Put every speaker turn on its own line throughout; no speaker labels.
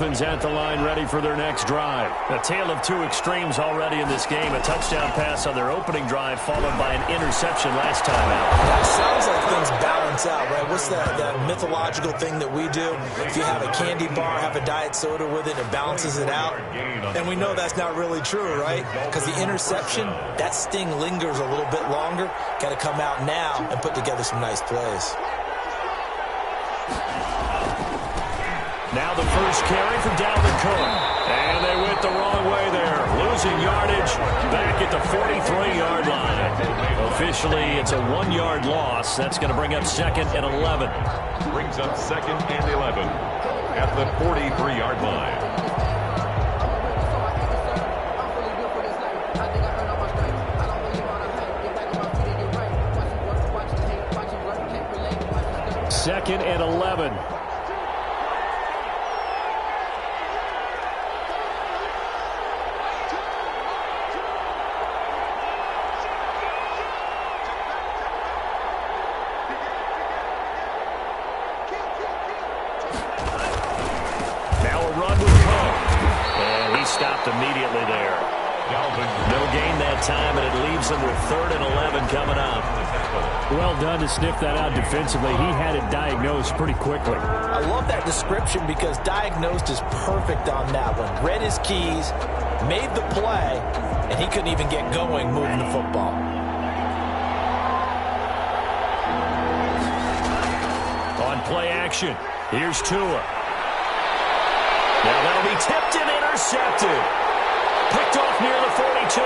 At the line, ready for their next drive. A tale of two extremes already in this game. A touchdown pass on their opening drive, followed by an interception last time out.
It sounds like things balance out, right? What's that mythological thing that we do? If you have a candy bar, have a diet soda with it, it balances it out. And we know that's not really true, right? Because the interception, that sting lingers a little bit longer. Got to come out now and put together some nice plays.
Now the first carry for Dalvin Cook. And they went the wrong way there. Losing yardage back at the 43-yard line. Officially, it's a 1-yard loss. That's going to bring up 2nd and 11.
Brings up 2nd and 11 at the 43-yard line.
Second and 11. Stopped immediately there. No gain that time, and it leaves them with 3rd and 11 coming up.
Well done to sniff that out defensively. He had it diagnosed pretty quickly.
I love that description because diagnosed is perfect on that one. Read his keys, made the play, and he couldn't even get going moving the football.
On play action, here's Tua. Now that'll be tipped and intercepted. Picked off near the 42.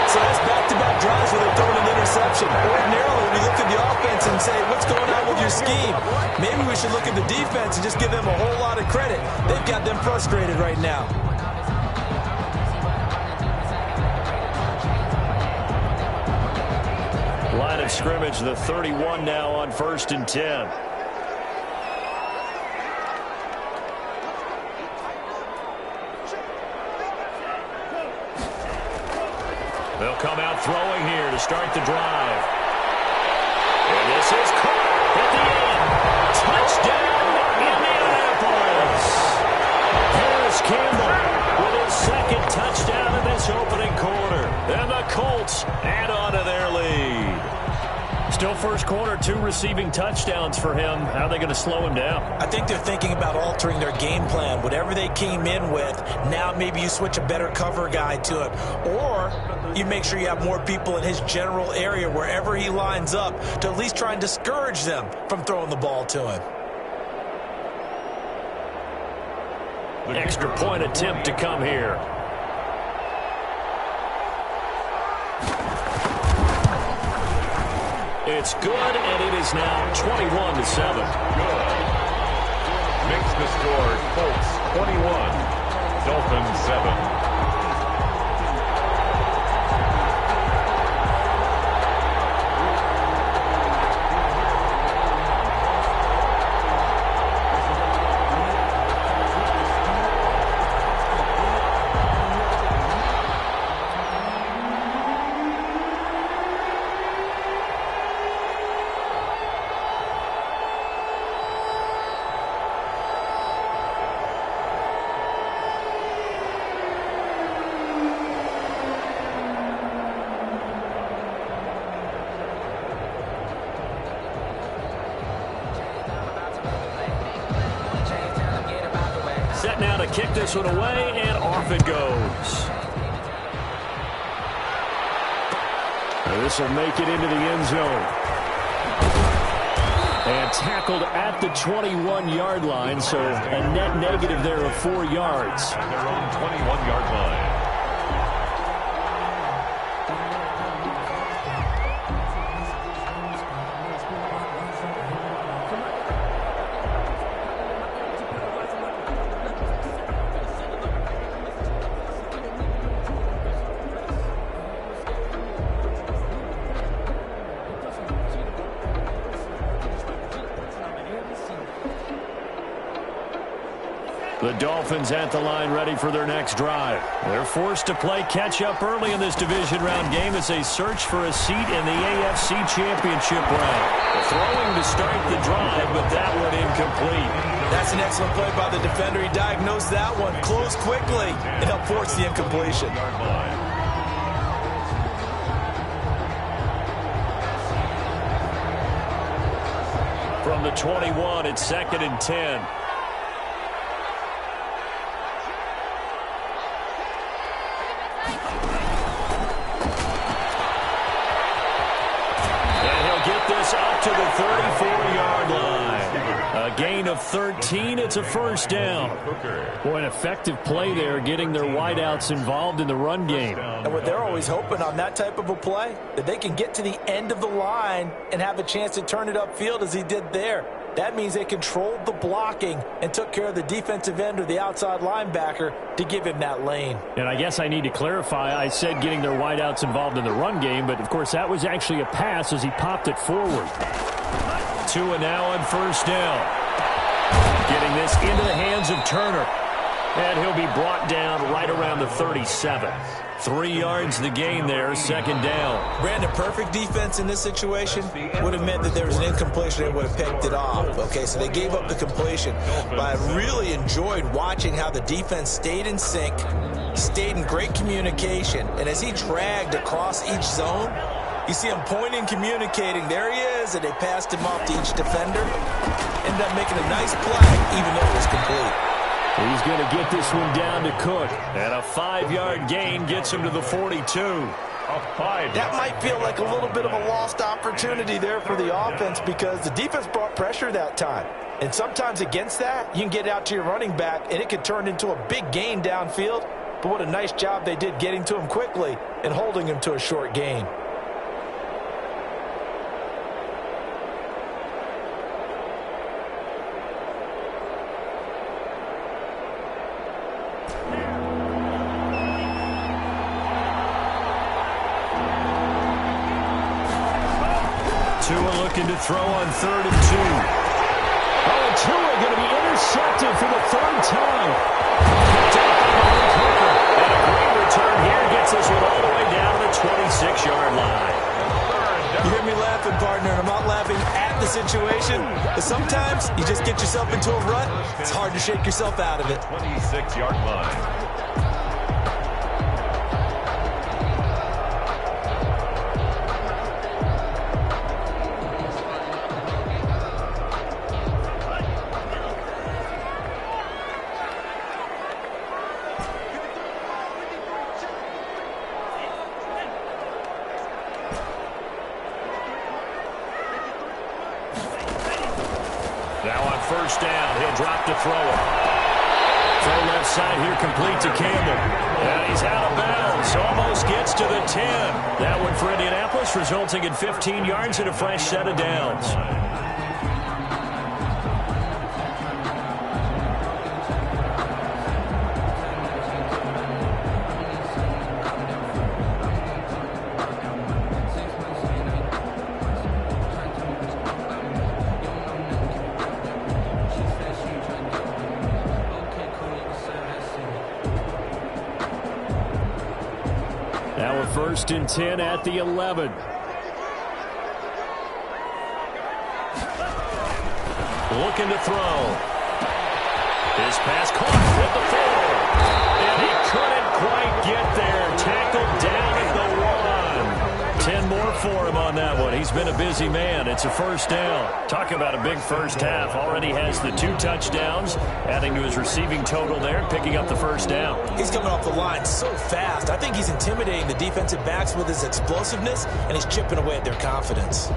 So that's back-to-back drives where they're throwing an interception. Ordinarily, when you look at the offense and say, what's going on with your scheme? Maybe we should look at the defense and just give them a whole lot of credit. They've got them frustrated right now.
Line of scrimmage, the 31 now on 1st and 10. They'll come out throwing here to start the drive. And this is caught at the end. Touchdown, Indianapolis. Harris Campbell with his 2nd touchdown in this opening quarter. And the Colts add on to their lead. Still first quarter, 2 receiving touchdowns for him. How are they going to slow him down?
I think they're thinking about altering their game plan. Whatever they came in with, now maybe you switch a better cover guy to it. Or you make sure you have more people in his general area wherever he lines up to at least try and discourage them from throwing the ball to him.
Extra point attempt to come here. It's good, and it is now 21-7.
Makes the score Colts 21, Dolphins 7.
Set now to kick this one away, and off it goes. This will make it into the end zone. And tackled at the 21-yard line, so a net negative there of 4 yards.
At their own 21-yard line.
The Dolphins at the line ready for their next drive. They're forced to play catch-up early in this division round game as they search for a seat in the AFC Championship round. Throwing to start the drive, but that one incomplete.
That's an excellent play by the defender. He diagnosed that one, closed quickly, and helped force the incompletion.
From the 21, it's 2nd and 10. Up to the 34-yard line. A gain of 13. It's a first down. Boy, an effective play there, getting their wideouts involved in the run game.
And what they're always hoping on that type of a play, that they can get to the end of the line and have a chance to turn it upfield as he did there. That means they controlled the blocking and took care of the defensive end or the outside linebacker to give him that lane.
And I guess I need to clarify, I said getting their wideouts involved in the run game, but of course that was actually a pass as he popped it forward. Tua now on first down. Getting this into the hands of Turner. And he'll be brought down right around the 37. 3 yards the gain there, second down.
Brandon, perfect defense in this situation would have meant that there was an incompletion and would have picked it off. Okay, so they gave up the completion. But I really enjoyed watching how the defense stayed in sync, stayed in great communication, and as he dragged across each zone, you see him pointing, communicating. There he is, and they passed him off to each defender. Ended up making a nice play, even though it was complete.
He's going to get this one down to Cook. And a 5-yard gain gets him to the 42.
That might feel like a little bit of a lost opportunity there for the offense because the defense brought pressure that time. And sometimes against that, you can get out to your running back, and it could turn into a big gain downfield. But what a nice job they did getting to him quickly and holding him to a short gain.
Tua looking to throw on 3rd and 2. Oh, Tua going to be intercepted for the 3rd time. Picked up by Hooker. And a great return here gets this one all the way down to the 26-yard line.
You hear me laughing, partner, and I'm not laughing at the situation, but sometimes you just get yourself into a rut. It's hard to shake yourself out of it.
26-yard line.
First down, he'll drop to throw it. Throw left side here, complete to Campbell. And he's out of bounds, almost gets to the 10. That one for Indianapolis, resulting in 15 yards and a fresh set of downs. Now a 1st and 10 at the 11. Looking to throw. His pass caught at the 4. And he couldn't quite get there. Tackled down at the 1. 10 more for him on that one. He's been a busy man. It's a first down. Talk about a big first half. Already has the 2 touchdowns, adding to his receiving total there, picking up the first down.
He's coming off the line so fast. I think he's intimidating the defensive backs with his explosiveness, and he's chipping away at their confidence.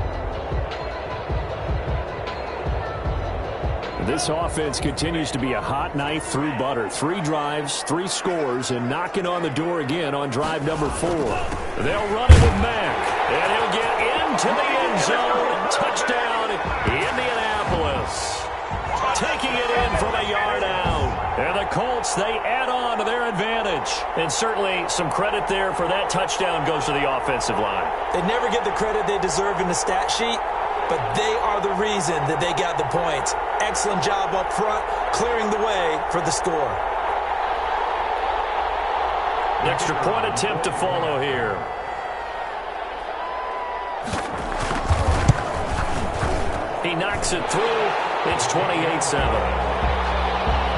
This offense continues to be a hot knife through butter. 3 drives, 3 scores, and knocking on the door again on drive number 4. They'll run it with Mack, and he'll get into the end zone. Touchdown, Indianapolis. Taking it in from a yard out. And the Colts, they add on to their advantage. And certainly some credit there for that touchdown goes to the offensive line.
They never get the credit they deserve in the stat sheet, but they are the reason that they got the points. Excellent job up front, clearing the way for the score.
An extra point attempt to follow here. He knocks it through. It's 28-7.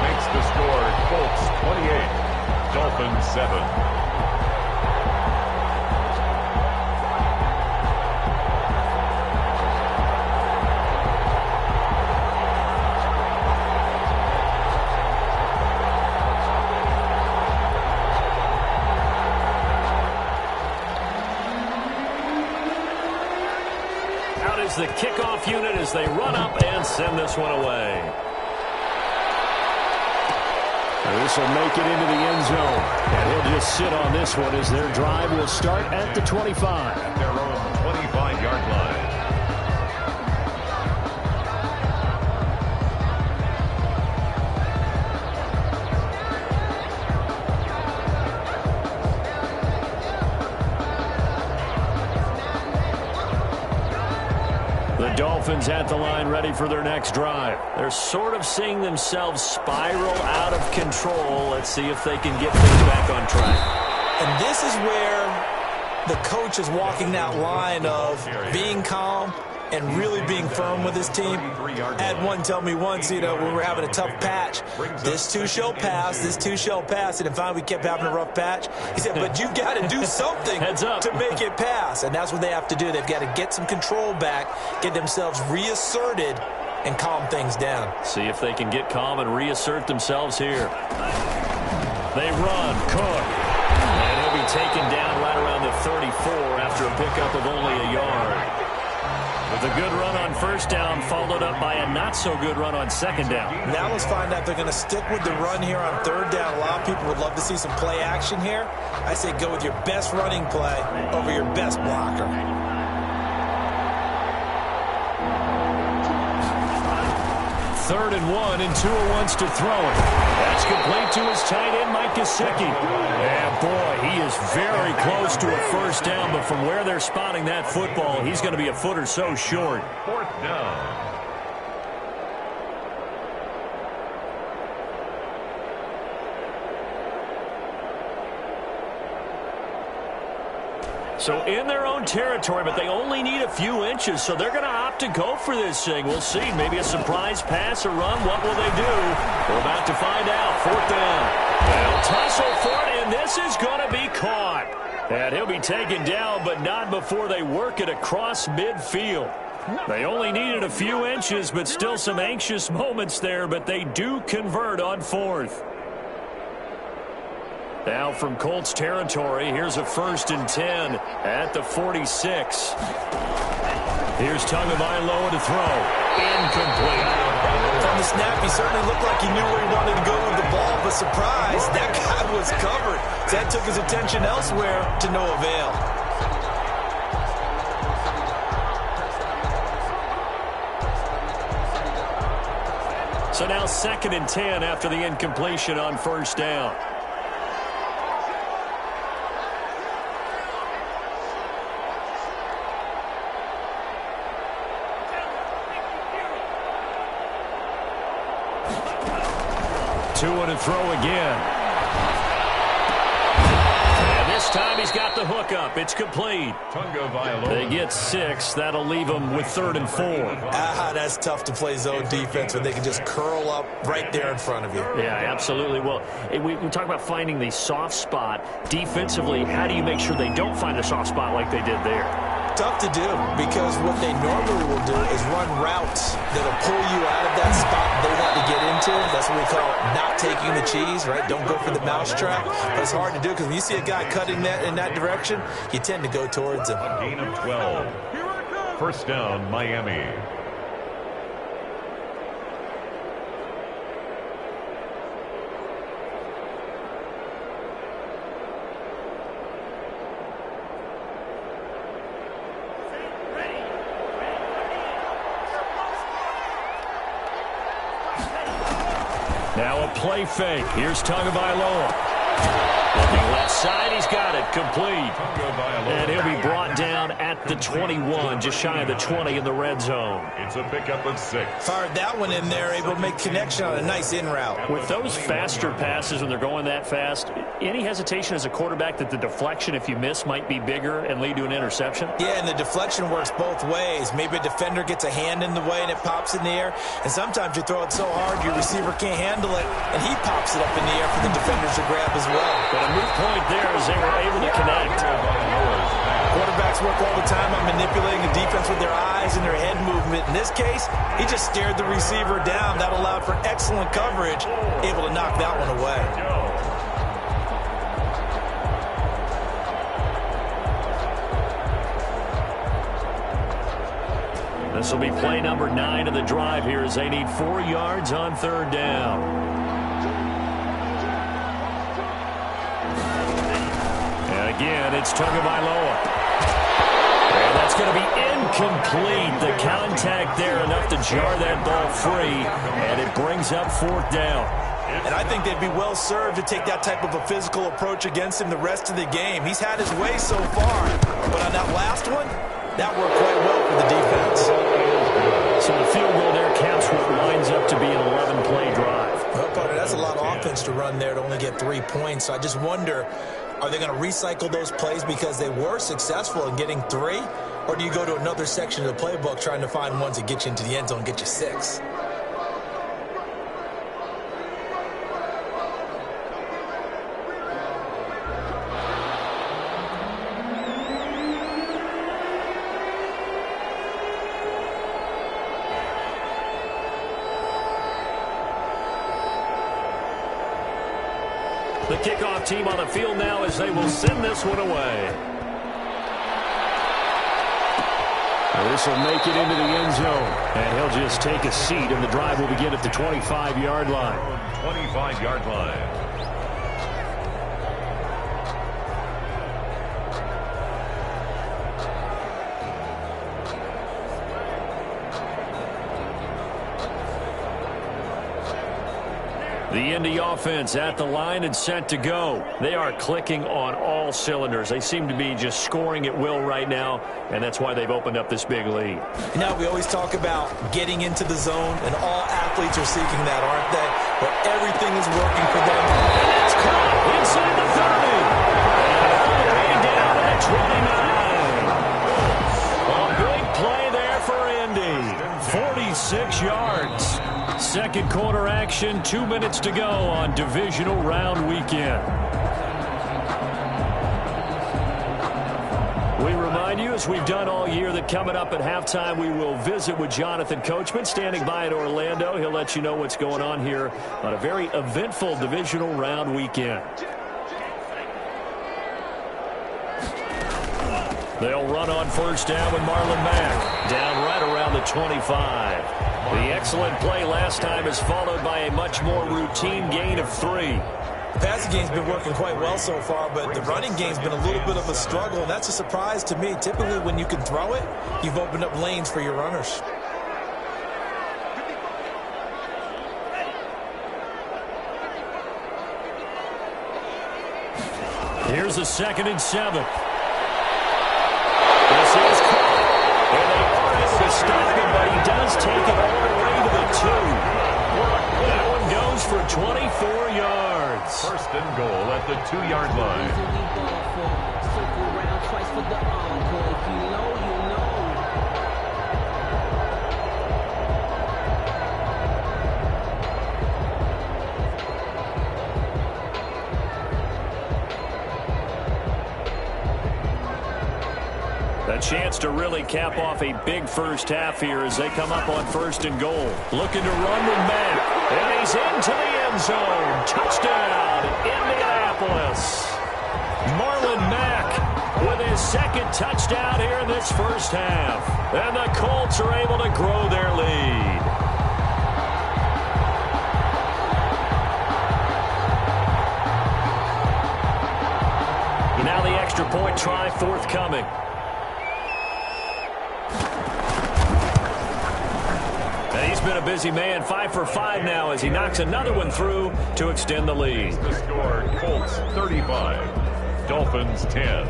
Makes the score Colts 28, Dolphins 7.
The kickoff unit as they run up and send this one away. This will make it into the end zone. And he'll just sit on this one as their drive will start at the 25.
At their own 25-yard line.
Dolphins at the line ready for their next drive. They're sort of seeing themselves spiral out of control. Let's see if they can get things back on track.
And this is where the coach is walking that line of being calm and really being firm with his team. I had one tell me once, when we were having a tough patch, this too shall pass, this too shall pass. And finally we kept having a rough patch. He said, but you've got to do something to make it pass. And that's what they have to do. They've got to get some control back, get themselves reasserted, and calm things down.
See if they can get calm and reassert themselves here. They run, Cook. And he'll be taken down right around the 34 after a pickup of only a yard. With a good run on first down, followed up by a not-so-good run on second down.
Now let's find out if they're going to stick with the run here on third down. A lot of people would love to see some play action here. I say go with your best running play over your best blocker.
Third and 1, and Tua wants to throw it. That's complete to his tight end, Mike Gesicki. And boy, he is very close to a first down, but from where they're spotting that football, he's going to be a foot or so short.
Fourth down.
So in their own territory, but they only need a few inches, so they're going to opt to go for this thing. We'll see. Maybe a surprise pass or run. What will they do? We're about to find out. Fourth down. They'll tussle for it, and this is going to be caught. And he'll be taken down, but not before they work it across midfield. They only needed a few inches, but still some anxious moments there, but they do convert on fourth. Now from Colts territory, here's a 1st and 10 at the 46. Here's Tagovailoa to throw. Incomplete.
From the snap, he certainly looked like he knew where he wanted to go with the ball, but surprise, that guy was covered. That took his attention elsewhere to no avail.
So now 2nd and 10 after the incompletion on first down. Tua to throw again. And this time he's got the hook up. It's complete. They get 6. That'll leave them with 3rd and 4.
That's tough to play zone defense when they can just curl up right there in front of you.
Yeah, absolutely. Well, we talk about finding the soft spot. Defensively, how do you make sure they don't find a soft spot like they did there?
Tough to do, because what they normally will do is run routes that'll pull you out of that spot they want to get into. That's what we call not taking the cheese, right? Don't go for the mousetrap. But it's hard to do because when you see a guy cutting that in that direction, you tend to go towards him.
A gain of 12. First down, Miami.
Now a play fake. Here's Tagovailoa. Looking left side, he's got it, complete. And he'll be brought down at the 21, just shy of the 20 in the red zone.
It's a pickup of 6.
Fired that one in there, able to make connection on a nice in route.
With those faster passes when they're going that fast, any hesitation as a quarterback that the deflection, if you miss, might be bigger and lead to an interception?
Yeah, and the deflection works both ways. Maybe a defender gets a hand in the way and it pops in the air. And sometimes you throw it so hard your receiver can't handle it, and he pops it up in the air for the defenders to grab as well.
But a moot point there as they were able to connect.
Quarterbacks work all the time on manipulating the defense with their eyes and their head movement. In this case, he just stared the receiver down. That allowed for excellent coverage, able to knock that one away.
This will be play number 9 of the drive here as they need 4 yards on 3rd down. And again, it's Tagovailoa. And that's going to be incomplete. The contact there enough to jar that ball free, and it brings up 4th down.
And I think they'd be well served to take that type of a physical approach against him the rest of the game. He's had his way so far, but on that last one, that worked quite well for the defense.
So the field goal there caps what winds up to be an 11-play drive.
Well, partner, that's a lot of offense to run there to only get 3 points. So I just wonder, are they going to recycle those plays because they were successful in getting 3? Or do you go to another section of the playbook trying to find ones that get you into the end zone and get you 6?
The kickoff team on the field now as they will send this one away. This will make it into the end zone. And he'll just take a seat, and the drive will begin at the 25-yard line.
25-yard line.
The Indy offense at the line and set to go. They are clicking on all cylinders. They seem to be just scoring at will right now, and that's why they've opened up this big lead.
You know, we always talk about getting into the zone, and all athletes are seeking that, aren't they? But everything is working for them.
And it's caught inside the 30. And all the way down to the 29. A big play there for Indy. 46 yards. Second quarter action, 2 minutes to go on divisional round weekend. We remind you, as we've done all year, that coming up at halftime, we will visit with Jonathan Coachman, standing by in Orlando. He'll let you know what's going on here on a very eventful divisional round weekend. They'll run on first down with Marlon Mack, down right around the 25. The excellent play last time is followed by a much more routine gain of 3.
The passing game's been working quite well so far, but the running game's been a little bit of a struggle, and that's a surprise to me. Typically, when you can throw it, you've opened up lanes for your runners.
Here's the 2nd and 7. This is caught, and they are able to stop him, but he does take it all the way to the 2. That one goes for 24 yards.
First and goal at the 2-yard line.
A chance to really cap off a big first half here as they come up on 1st and goal. Looking to run with Mack. And he's into the end zone. Touchdown, Indianapolis. Marlon Mack with his 2nd touchdown here in this first half. And the Colts are able to grow their lead. Now the extra point try forthcoming. He's been a busy man, 5 for 5 now as he knocks another one through to extend the lead.
The score, Colts 35, Dolphins 10.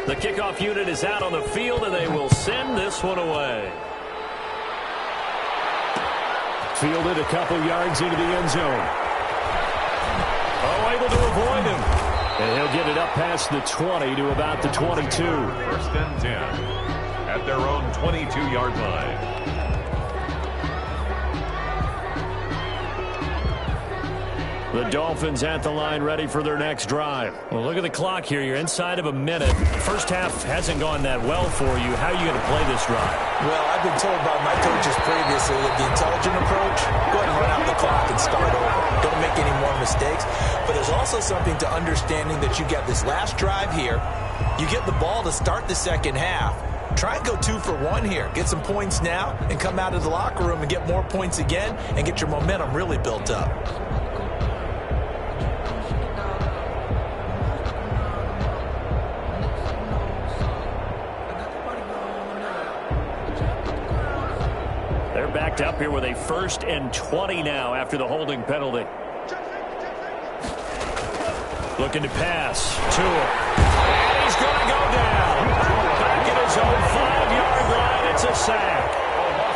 The kickoff unit is out on the field, and they will send this one away. Fielded a couple yards into the end zone. Oh, able to avoid him. And he'll get it up past the 20 to about the 22.
First and 10 at their own 22-yard line.
The Dolphins at the line ready for their next drive. Well, look at the clock here. You're inside of a minute. The first half hasn't gone that well for you. How are you going to play this drive?
Well, I've been told by my coaches previously that the intelligent approach, go ahead and run out the clock and start over. Don't make any more mistakes. But there's also something to understanding that you get this last drive here. You get the ball to start the second half. Try and go 2 for 1 here. Get some points now and come out of the locker room and get more points again and get your momentum really built up.
They're backed up here with a 1st and 20 now after the holding penalty. Looking to pass. To him. And he's going to go down. Back at his own 5-yard line. It's a sack.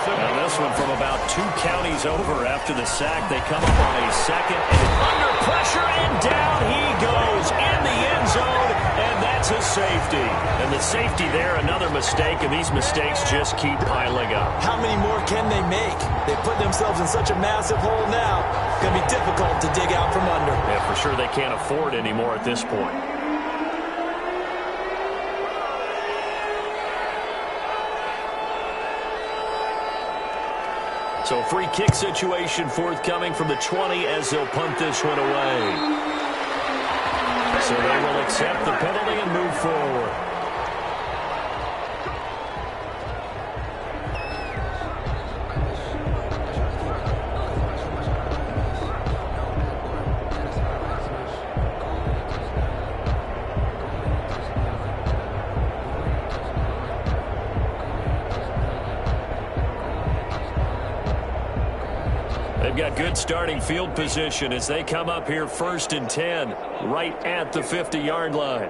Now this one from about 2 counties over after the sack. They come up on a 2nd and under pressure, and down he goes in the end zone, and that's a safety. And the safety there, another mistake, and these mistakes just keep piling up.
How many more can they make? They put themselves in such a massive hole now. It's going to be difficult to dig out from under.
Yeah, for sure they can't afford anymore at this point. So free kick situation forthcoming from the 20 as they'll punt this one away. So they will accept the penalty and move forward. They've got good starting field position as they come up here 1st and 10, right at the 50-yard line.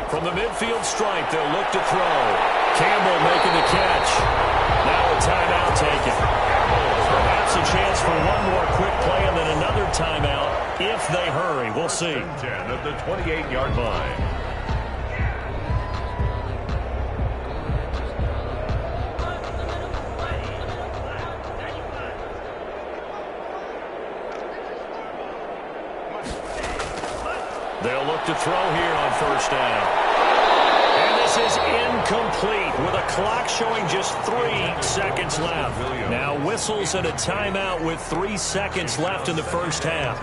From the midfield stripe, they'll look to throw. Campbell making the catch. Now a timeout taken. Perhaps a chance for one more quick play and then another timeout if they hurry. We'll see.
10 at the 28-yard line.
They'll look to throw here on 1st down. And this is incomplete with a clock showing just 3 seconds left. Now whistles and a timeout with 3 seconds left in the first half.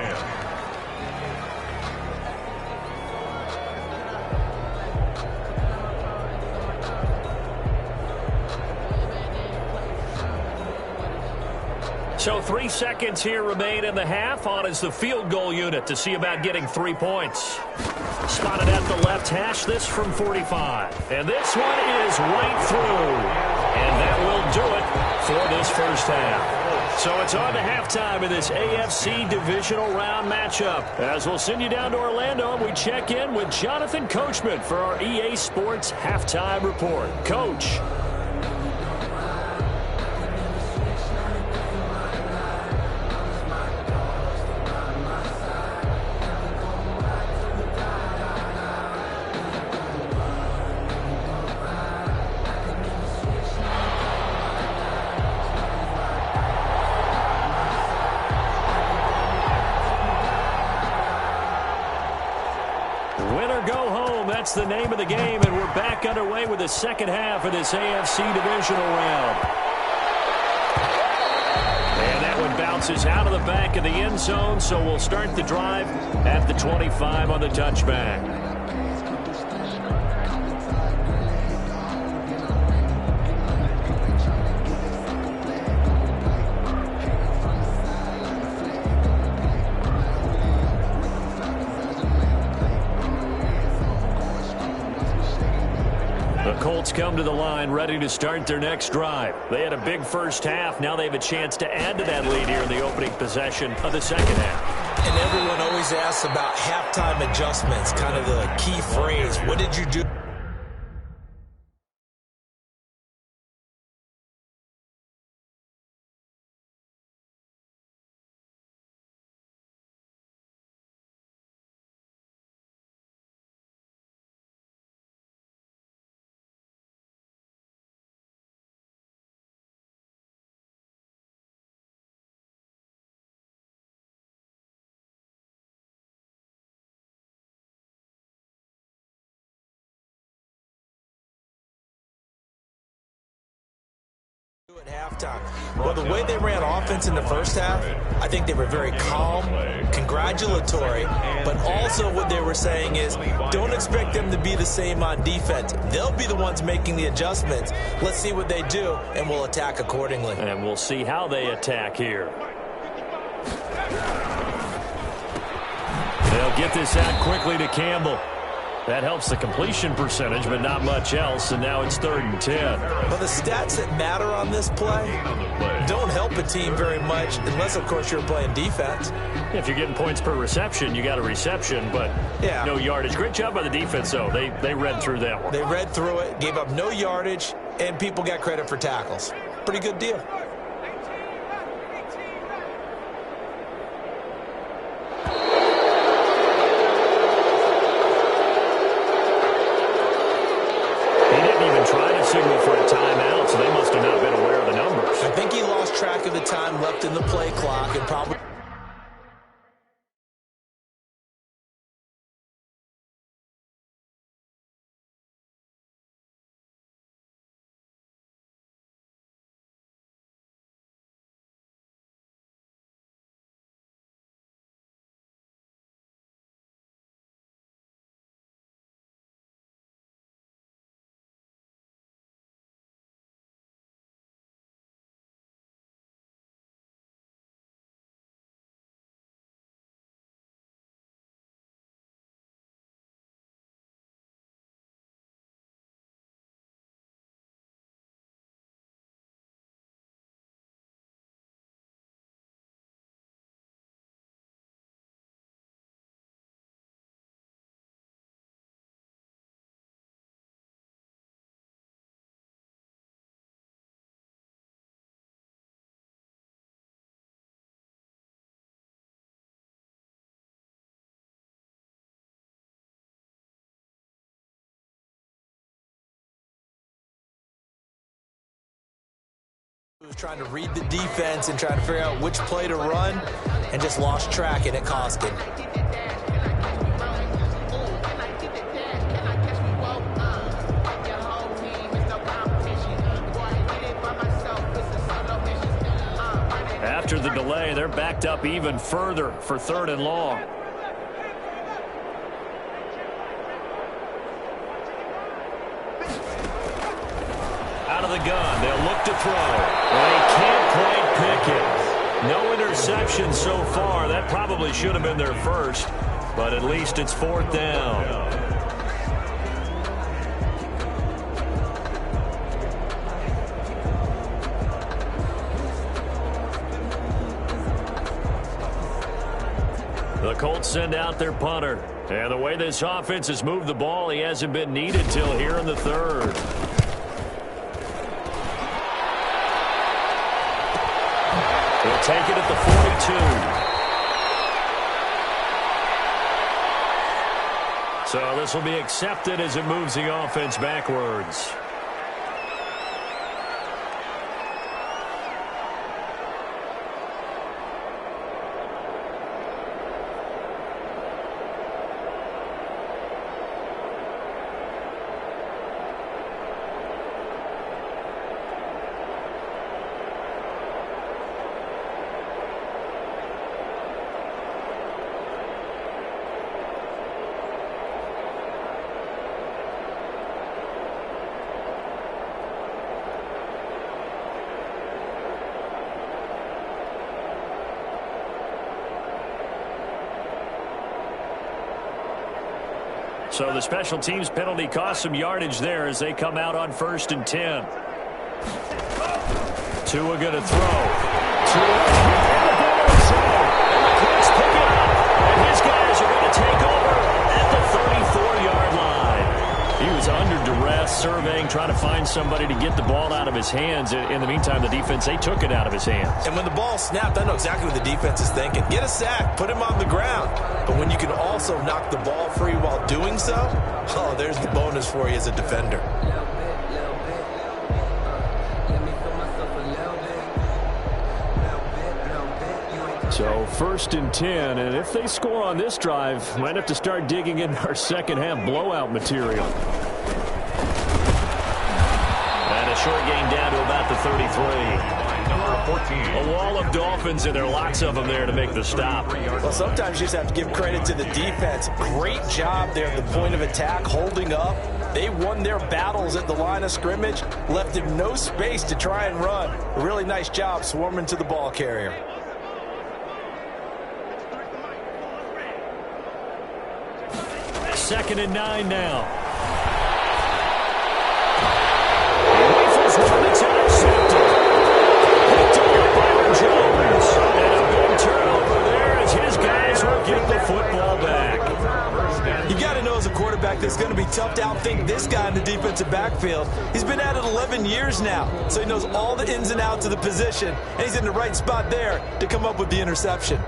So 3 seconds here remain in the half. On is the field goal unit to see about getting 3 points. Spotted at the left hash, this from 45. And this one is right through. And that will do it for this first half. So it's on to halftime in this AFC divisional round matchup. As we'll send you down to Orlando, and we check in with Jonathan Coachman for our EA Sports Halftime Report. Coach. That's the name of the game, and we're back underway with the second half of this AFC divisional round. And that one bounced bounces out of the back of the end zone, so we'll start the drive at the 25 on the touchback. Colts come to the line ready to start their next drive. They had a big first half. Now they have a chance to add to that lead here in the opening possession of the second half.
And everyone always asks about halftime adjustments, kind of the key phrase. What did you do? At halftime. Well, the way they ran offense in the first half, I think they were very calm, congratulatory, but also what they were saying is don't expect them to be the same on defense. They'll be the ones making the adjustments. Let's see what they do, and we'll attack accordingly.
And we'll see how they attack here. They'll get this out quickly to Campbell. That helps the completion percentage, but not much else, and now it's 3rd and 10.
Well, the stats that matter on this play don't help a team very much, unless, of course, you're playing defense.
If you're getting points per reception, you got a reception, but no yardage. Great job by the defense, though. They read through that one.
They read through it, gave up no yardage, and people got credit for tackles. Pretty good deal.
Signal for a timeout, so they must have not been aware of the numbers.
I think he lost track of the time left in the play clock and probably... was trying to read the defense and trying to figure out which play to run and just lost track, and it cost him.
After the delay, they're backed up even further for 3rd and long. Out of the gun, they'll look to throw. They can't quite pick it. No interception so far. That probably should have been their first, but at least it's 4th down. The Colts send out their punter. And the way this offense has moved the ball, he hasn't been needed till here in the 3rd. They'll take it at the 42. So this will be accepted as it moves the offense backwards. So the special teams penalty cost some yardage there as they come out on 1st and 10. Tua going to throw. Tua, and the ball is out. And the Colts pick it up. And his guys are going to take over at the 34-yard line. He was under duress, surveying, trying to find somebody to get the ball out of his hands. In the meantime, the defense, they took it out of his hands.
And when the ball snapped, I know exactly what the defense is thinking. Get a sack, put him on the ground. But when you can also knock the ball free while doing so, oh, there's the bonus for you as a defender.
So 1st and 10, and if they score on this drive, might have to start digging in our second half blowout material. And a short gain down to about the 33. A wall of Dolphins, and there are lots of them there to make the stop.
Well, sometimes you just have to give credit to the defense. Great job there at the point of attack, holding up. They won their battles at the line of scrimmage, left him no space to try and run. A really nice job swarming to the ball carrier.
2nd and 9 now. Rifles one, it's intercepted. Picked up by Jones. And a big turnover there as his guys will get the football back.
You got to know as a quarterback that it's going to be tough to outthink this guy in the defensive backfield. He's been at it 11 years now, so he knows all the ins and outs of the position, and he's in the right spot there to come up with the interception.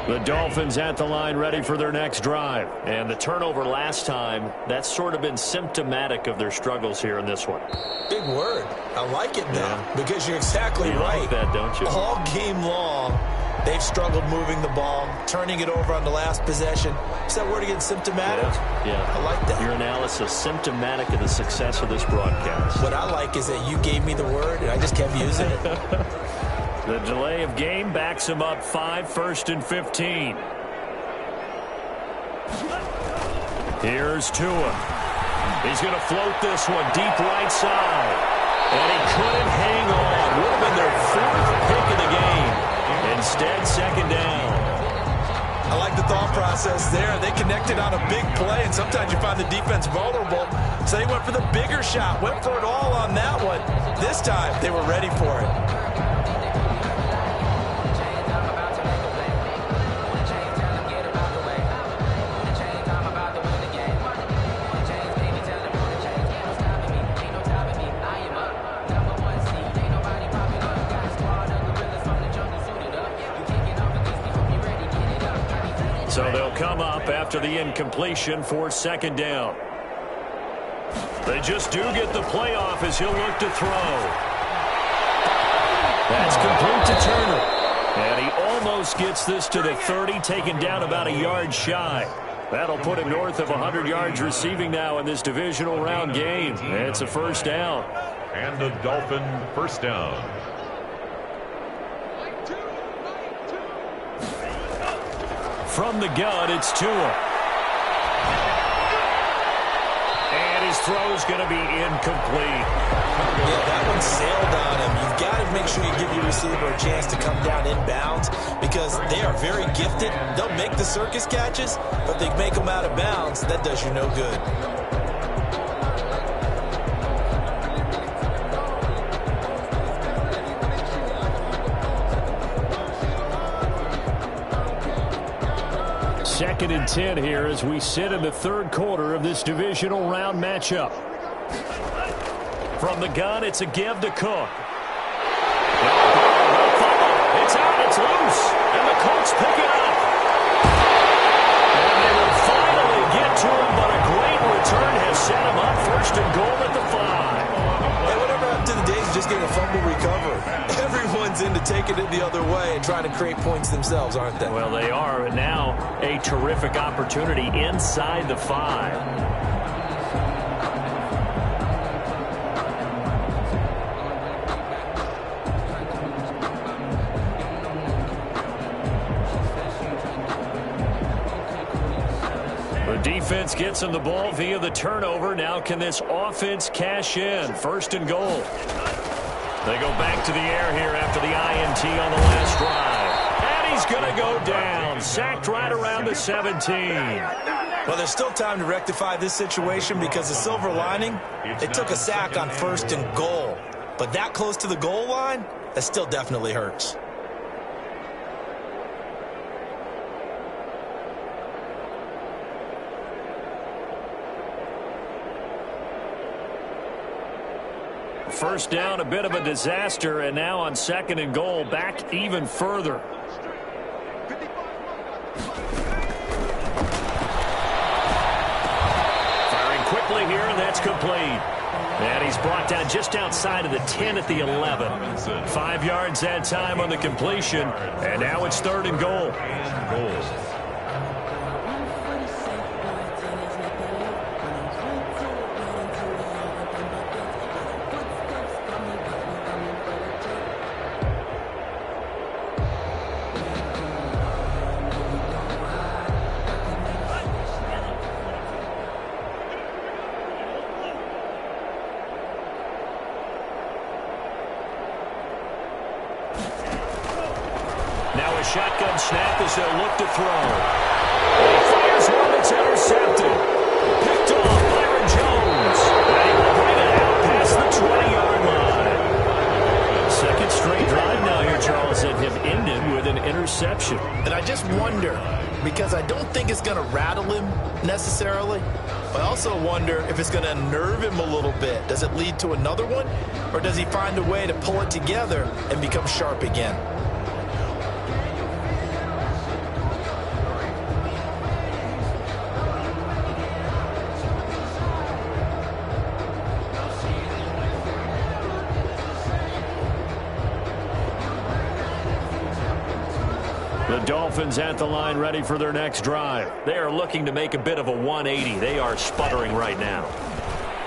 The Dolphins at the line ready for their next drive. And the turnover last time, that's sort of been symptomatic of their struggles here in this one.
Big word. I like it now because you're exactly right.
You like that, don't you?
All game long, they've struggled moving the ball, turning it over on the last possession. Is that word again, symptomatic?
Yeah.
I like that.
Your analysis, symptomatic of the success of this broadcast.
What I like is that you gave me the word and I just kept using it.
The delay of game backs him up 5, 1st and 15. Here's Tua. He's going to float this one deep right side. And he couldn't hang on. Would have been their 4th pick of the game. Instead, 2nd down.
I like the thought process there. They connected on a big play, and sometimes you find the defense vulnerable. So they went for the bigger shot, went for it all on that one. This time, they were ready for it.
So they'll come up after the incompletion for 2nd down. They just do get the play off as he'll look to throw. That's complete to Turner. And he almost gets this to the 30, taken down about a yard shy. That'll put him north of 100 yards receiving now in this divisional round game. It's a 1st down.
And a Dolphin 1st down.
From the gun, it's Tua. And his throw's going to be incomplete.
Yeah, that one sailed on him. You've got to make sure you give your receiver a chance to come down inbounds because they are very gifted. They'll make the circus catches, but if they make them out of bounds, that does you no good.
Second and 10 here as we sit in the 3rd quarter of this divisional round matchup. From the gun, it's a give to Cook. It's out, it's loose, and the Colts pick it up. And they will finally get to him, but a great return has set him up 1st and goal at the 5.
Hey, whatever happened to the days of just getting a fumble recovery? Everyone's into taking it the other way and trying to create points themselves, aren't they?
Well, they are. And now a terrific opportunity inside the 5. The defense gets him the ball via the turnover. Now can this offense cash in? First and goal. They go back to the air here after the INT on the last drive. And he's going to go down. Sacked right around the 17.
Well, there's still time to rectify this situation because the silver lining, they took a sack on first and goal. But that close to the goal line, that still definitely hurts.
First down, a bit of a disaster, and now on second and goal, back even further. Firing quickly here, and that's complete. And he's brought down just outside of the 10 at the 11. 5 yards that time on the completion, and now it's third and goal. Now a shotgun snap as they'll look to throw. He fires one that's intercepted. Picked off Byron Jones. And he will bring it out past the 20-yard line. Second straight drive now here, Charles, that have ended with an interception.
And I just wonder, because I don't think it's going to rattle him necessarily, but I also wonder if it's going to unnerve him a little bit. Does it lead to another one? Or does he find a way to pull it together and become sharp again?
The Dolphins at the line ready for their next drive. They are looking to make a bit of a 180. They are sputtering right now.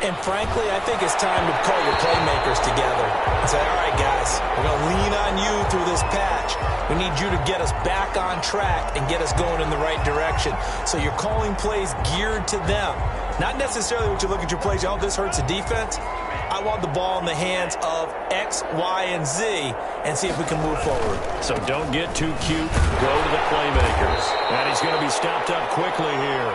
And frankly, I think it's time to call your playmakers together and say, all right, guys, we're going to lean on you through this patch. We need you to get us back on track and get us going in the right direction. So you're calling plays geared to them. Not necessarily what you look at your plays, oh, this hurts the defense. I want the ball in the hands of X, Y, and Z and see if we can move forward.
So don't get too cute. Go to the playmakers. And he's going to be stopped up quickly here.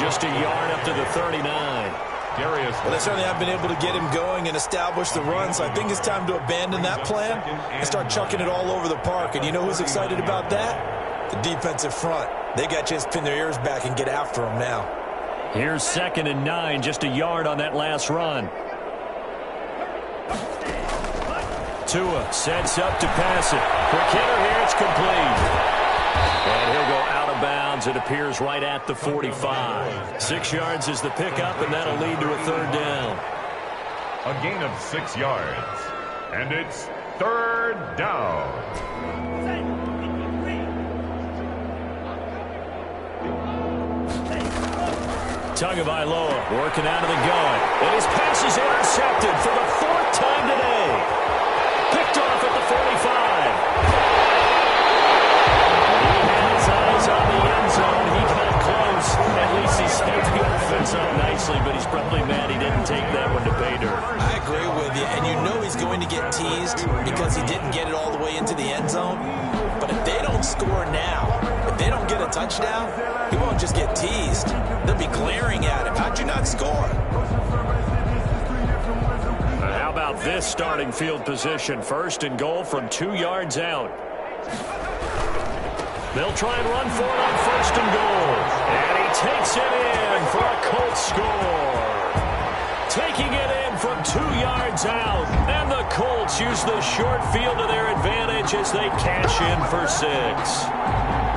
Just a yard up to the 39.
Well, they certainly have been able to get him going and establish the run, so I think it's time to abandon that plan and start chucking it all over the park. And you know who's excited about that? The defensive front. They got to just pin their ears back and get after him now.
Here's 2nd and 9, just a yard on that last run. Tua sets up to pass it. Quick hitter here, it's complete. And he'll go out of bounds. It appears right at the 45. 6 yards is the pickup, and that'll lead to a third down.
A gain of 6 yards. And it's third down.
Tagovailoa working out of the gun. And his pass is intercepted for the 4th time today. Picked off at the 45. He had his eyes on the end zone. He got close. At least he set the offense up nicely, but he's probably mad he didn't take that one to pay dirt.
I agree with you, and you know he's going to get teased because he didn't get it all the way into the end zone. But if they don't score now, if they don't get a touchdown, he won't just get teased. They'll be glaring at him. How'd you not score?
How about this starting field position? 1st and goal from 2 yards out. They'll try and run for it on 1st and goal. And he takes it in for a Colts score. Taking it in from 2 yards out. And the Colts use the short field to their advantage as they cash in for 6.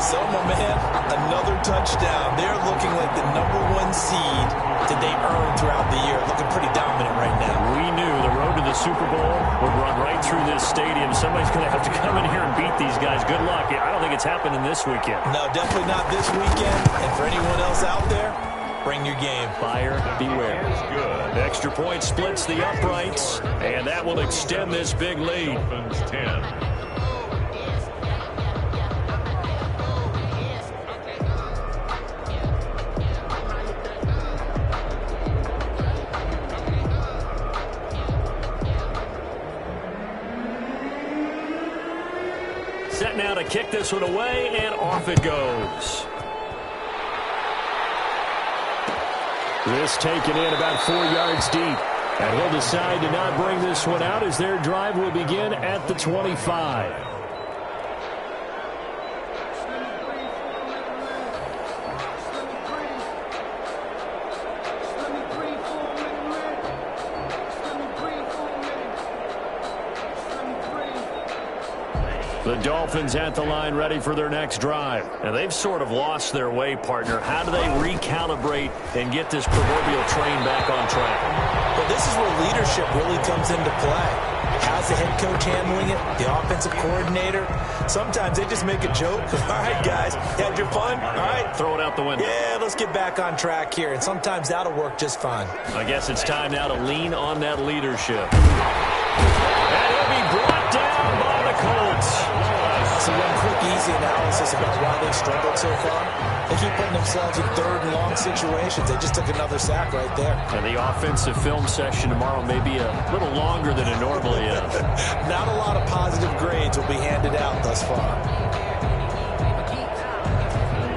So, my man, another touchdown. They're looking like the #1 seed that they earned throughout the year. Looking pretty dominant right now.
We knew the road to the Super Bowl would run right through this stadium. Somebody's going to have to come in here and beat these guys. Good luck. I don't think it's happening this weekend.
No, definitely not this weekend. And for anyone else out there, bring your game.
Buyer beware. Good. Extra point splits the uprights, and that will extend this big lead.
10.
kick this one away, and off it goes. This taken in about 4 yards deep. And he'll decide to not bring this one out as their drive will begin at the 25. The Dolphins at the line ready for their next drive. And they've sort of lost their way, partner. How do they recalibrate and get this proverbial train back on track?
Well, this is where leadership really comes into play. How's the head coach handling it? The offensive coordinator? Sometimes they just make a joke. All right, guys, you had your fun? All right.
Throw it out the window.
Yeah, let's get back on track here. And sometimes that'll work just fine.
I guess it's time now to lean on that leadership. And he'll be brought down by the Colts.
So one quick, easy analysis about why they struggled so far. They keep putting themselves in third and long situations. They just took another sack right there.
And the offensive film session tomorrow may be a little longer than it normally is.
Not a lot of positive grades will be handed out thus far.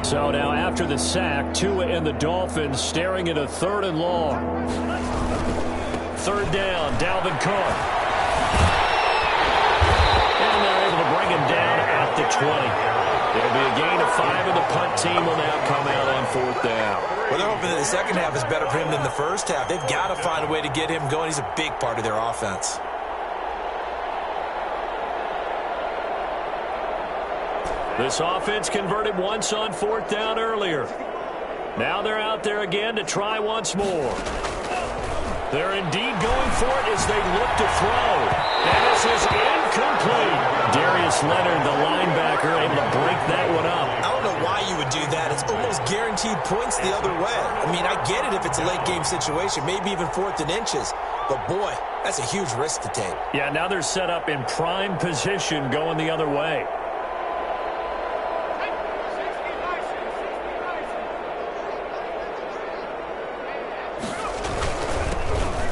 So now after the sack, Tua and the Dolphins staring at a 3rd and long. 3rd down, Dalvin Cook. And they're able to bring him down at the 20. It'll be a gain of 5, and the punt team will now come out on 4th down.
Well, they're hoping that the second half is better for him than the first half. They've got to find a way to get him going. He's a big part of their offense.
This offense converted once on 4th down earlier. Now they're out there again to try once more. They're indeed going for it as they look to throw. And this is incomplete. Darius Leonard, the linebacker, able to break that one up.
I don't know why you would do that. It's almost guaranteed points the other way. I mean, I get it if it's a late-game situation, maybe even 4th and inches. But, boy, that's a huge risk to take.
Yeah, now they're set up in prime position going the other way.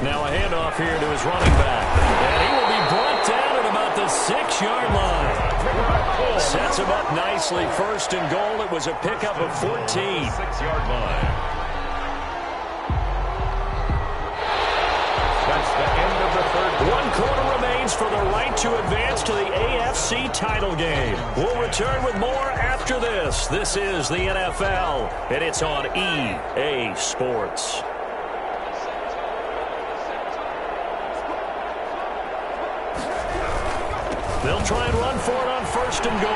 Now a handoff here to his running back. And he will be brought down at about the 6-yard line. Sets him up nicely. 1st and goal. It was a pickup of 14.
6-yard line. That's the end of the 3rd.
1 quarter remains for the right to advance to the AFC title game. We'll return with more after this. This is the NFL, and it's on EA Sports. They'll try and run for it on 1st and goal.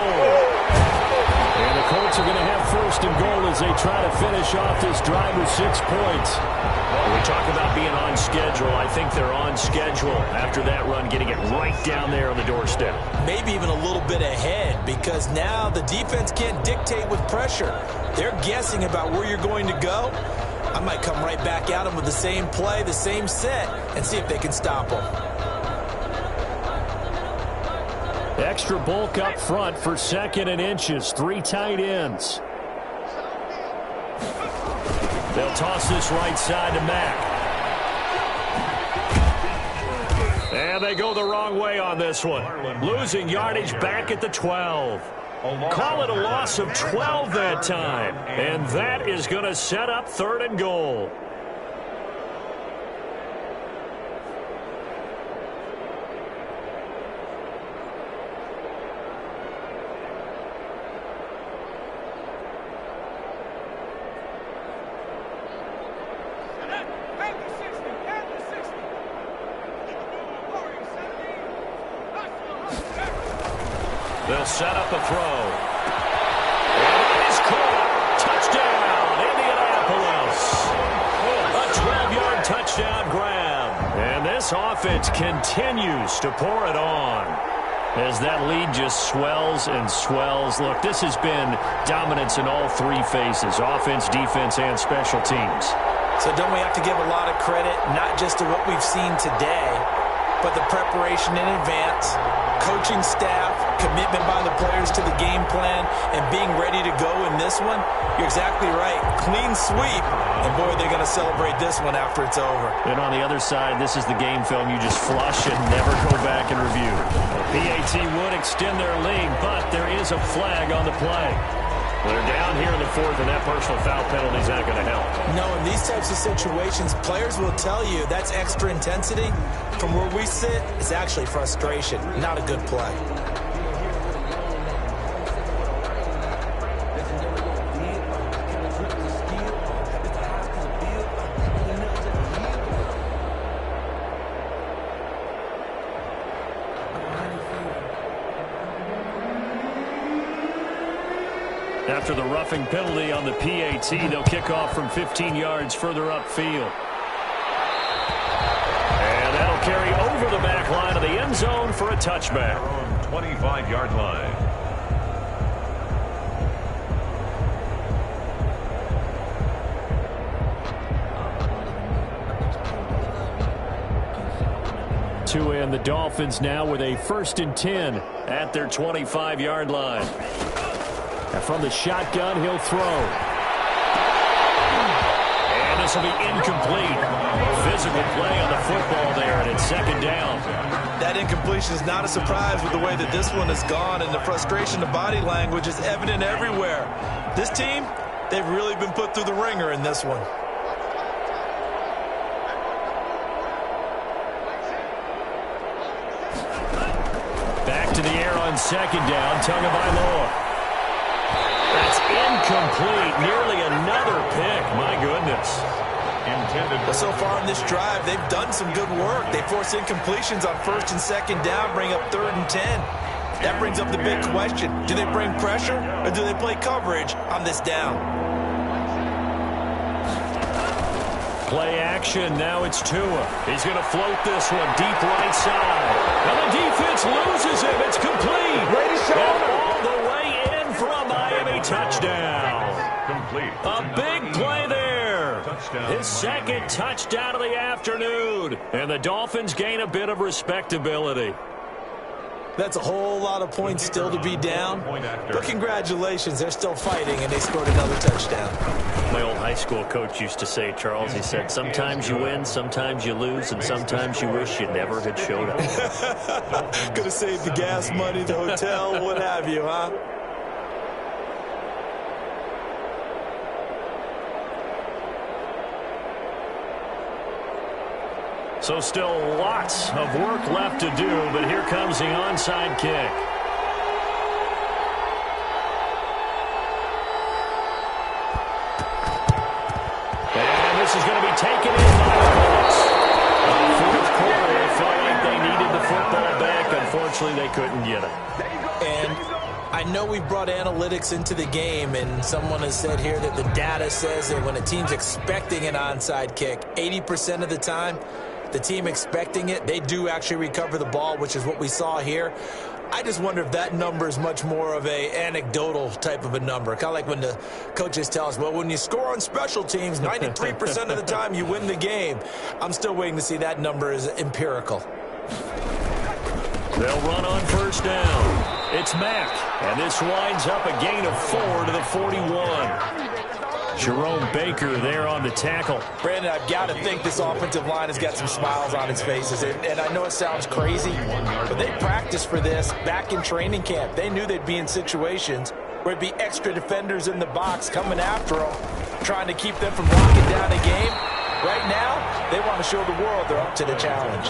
And the Colts are going to have 1st and goal as they try to finish off this drive with 6 points. When we talk about being on schedule, I think they're on schedule after that run, getting it right down there on the doorstep.
Maybe even a little bit ahead, because now the defense can't dictate with pressure. They're guessing about where you're going to go. I might come right back at them with the same play, the same set, and see if they can stop them.
Extra bulk up front for 2nd and inches. 3 tight ends. They'll toss this right side to Mack. And they go the wrong way on this one. Losing yardage back at the 12. Call it a loss of 12 that time. And that is going to set up 3rd and goal. They'll set up a throw. And it is caught. Touchdown, Indianapolis. A 12-yard touchdown grab. And this offense continues to pour it on as that lead just swells and swells. Look, this has been dominance in all 3 phases, offense, defense, and special teams.
So don't we have to give a lot of credit, not just to what we've seen today, but the preparation in advance, coaching staff, commitment by the players to the game plan and being ready to go in this one, you're exactly right. Clean sweep, and boy, they're going to celebrate this one after it's over.
And on the other side, this is the game film you just flush and never go back and review. PAT would extend their lead, but there is a flag on the play. They're down here in the fourth, and that personal foul penalty is not going to help.
No, in these types of situations, players will tell you that's extra intensity. From where we sit, it's actually frustration, not a good play.
After the roughing penalty on the PAT, they'll kick off from 15 yards further upfield. And that'll carry over the back line of the end zone for a touchback.
25-yard line.
And the Dolphins now with a 1st and 10 at their 25-yard line. And from the shotgun, he'll throw. And this will be incomplete. Physical play on the football there, and it's 2nd down.
That incompletion is not a surprise with the way that this one has gone, and the frustration of body language is evident everywhere. This team, they've really been put through the ringer in this one.
Back to the air on 2nd down, Tagovailoa. That's incomplete. Nearly another pick. My goodness.
Well, so far in this drive, they've done some good work. They force incompletions on 1st and 2nd down, bring up 3rd and 10. That brings up the big question. Do they bring pressure or do they play coverage on this down?
Play action. Now it's Tua. He's going to float this one deep right side. And the defense loses him. It's complete. And all the way in for a Miami touchdown.
Complete.
A big play there. His 2nd touchdown of the afternoon. And the Dolphins gain a bit of respectability.
That's a whole lot of points still to be down. But congratulations, they're still fighting, and they scored another touchdown.
My old high school coach used to say, Charles, he said, sometimes you win, sometimes you lose, and sometimes you wish you never had showed up.
Could have saved the gas money, the hotel, what have you, huh?
So still lots of work left to do, but here comes the onside kick. And this is going to be taken in by the Bullets. Fourth quarter, they felt like they needed the football back. Unfortunately, they couldn't get it.
And I know we brought analytics into the game, and someone has said here that the data says that when a team's expecting an onside kick, 80% of the time, the team expecting it, they do actually recover the ball, which is what we saw here. I just wonder if that number is much more of a anecdotal type of a number. Kind of like when the coaches tell us, well, when you score on special teams, 93% of the time you win the game. I'm still waiting to see that number is empirical.
They'll run on 1st down. It's Mack, and this winds up a gain of 4 to the 41. Jerome Baker there on the tackle.
Brandon, I've got to think this offensive line has got some smiles on its faces. And I know it sounds crazy, but they practiced for this back in training camp. They knew they'd be in situations where it'd be extra defenders in the box coming after them, trying to keep them from locking down a game. Right now, they want to show the world they're up to the challenge.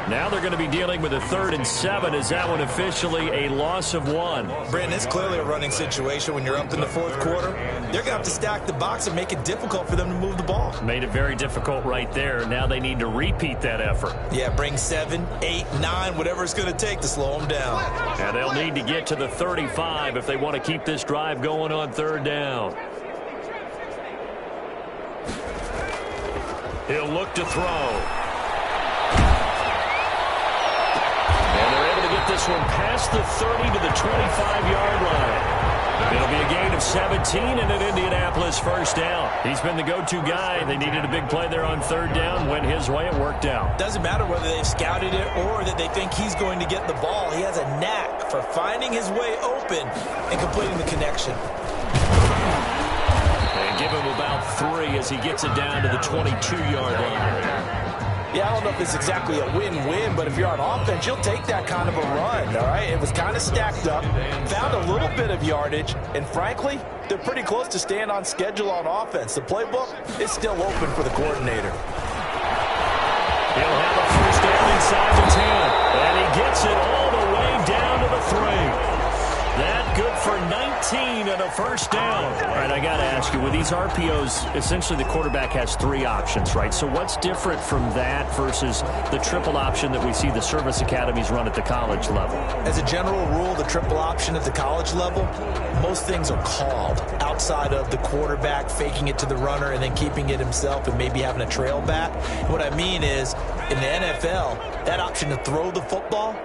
Now they're going to be dealing with a 3rd and 7. Is that one officially a loss of 1?
Brandon, it's clearly a running situation when you're up in the 4th quarter. They're going to have to stack the box and make it difficult for them to move the ball.
Made it very difficult right there. Now they need to repeat that effort.
Yeah, bring 7, 8, 9, whatever it's going to take to slow them down.
And they'll need to get to the 35 if they want to keep this drive going on 3rd down. He'll look to throw. And they're able to get this one past the 30 to the 25-yard line. It'll be a gain of 17 and an Indianapolis first down. He's been the go-to guy. They needed a big play there on third down. Went his way. It worked out.
Doesn't matter whether they've scouted it or that they think he's going to get the ball. He has a knack for finding his way open and completing the connection.
And give him about 3 as he gets it down to the 22-yard line.
Yeah, I don't know if it's exactly a win-win, but if you're on offense, you'll take that kind of a run, all right? It was kind of stacked up, found a little bit of yardage, and frankly, they're pretty close to staying on schedule on offense. The playbook is still open for the coordinator.
He'll have a first down inside the 10, and he gets it all the way down to the 3. That good for 19 and a first down. All right, I got to ask you, with these RPOs, essentially the quarterback has 3 options, right? So what's different from that versus the triple option that we see the service academies run at the college level?
As a general rule, the triple option at the college level, most things are called outside of the quarterback faking it to the runner and then keeping it himself and maybe having a trail back. What I mean is, in the NFL, that option to throw the football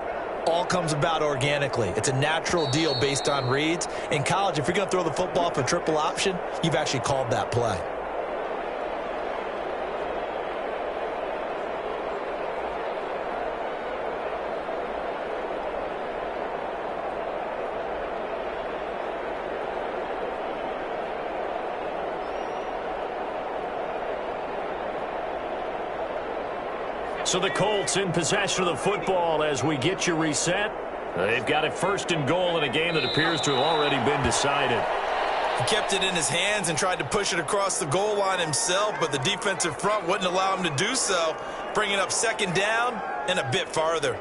all comes about organically. It's a natural deal based on reads. In college, if you're going to throw the football for triple option, you've actually called that play.
So the Colts in possession of the football as we get you reset. They've got it first and goal in a game that appears to have already been decided.
He kept it in his hands and tried to push it across the goal line himself, but the defensive front wouldn't allow him to do so, bringing up second down and a bit farther.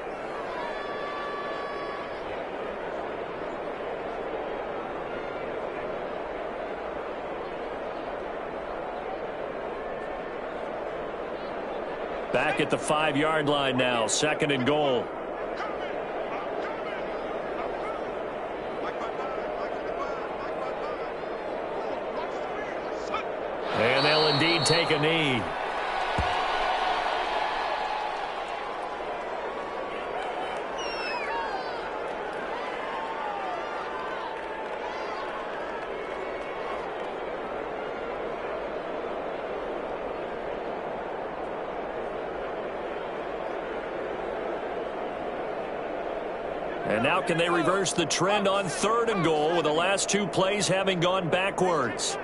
Back at the 5-yard line now, second and goal. And they'll indeed take a knee. And now can they reverse the trend on third and goal with the last 2 plays having gone backwards?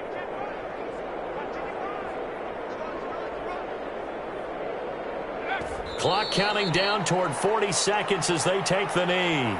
Clock counting down toward 40 seconds as they take the knee.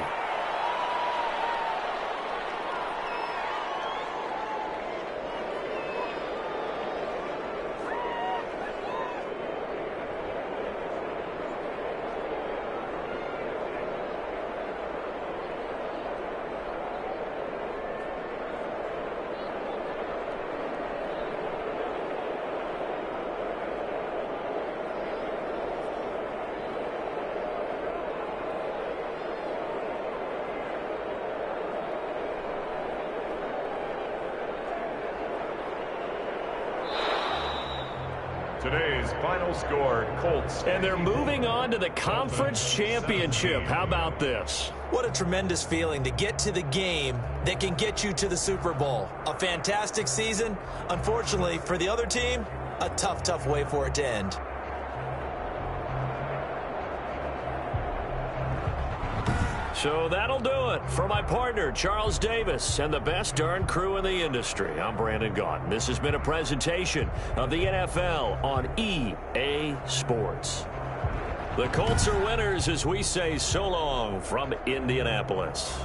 Today's final score, Colts.
And they're moving on to the conference championship. How about this?
What a tremendous feeling to get to the game that can get you to the Super Bowl. A fantastic season. Unfortunately, for the other team, a tough, tough way for it to end.
So that'll do it for my partner, Charles Davis, and the best darn crew in the industry. I'm Brandon Gaudin. This has been a presentation of the NFL on EA Sports. The Colts are winners as we say so long from Indianapolis.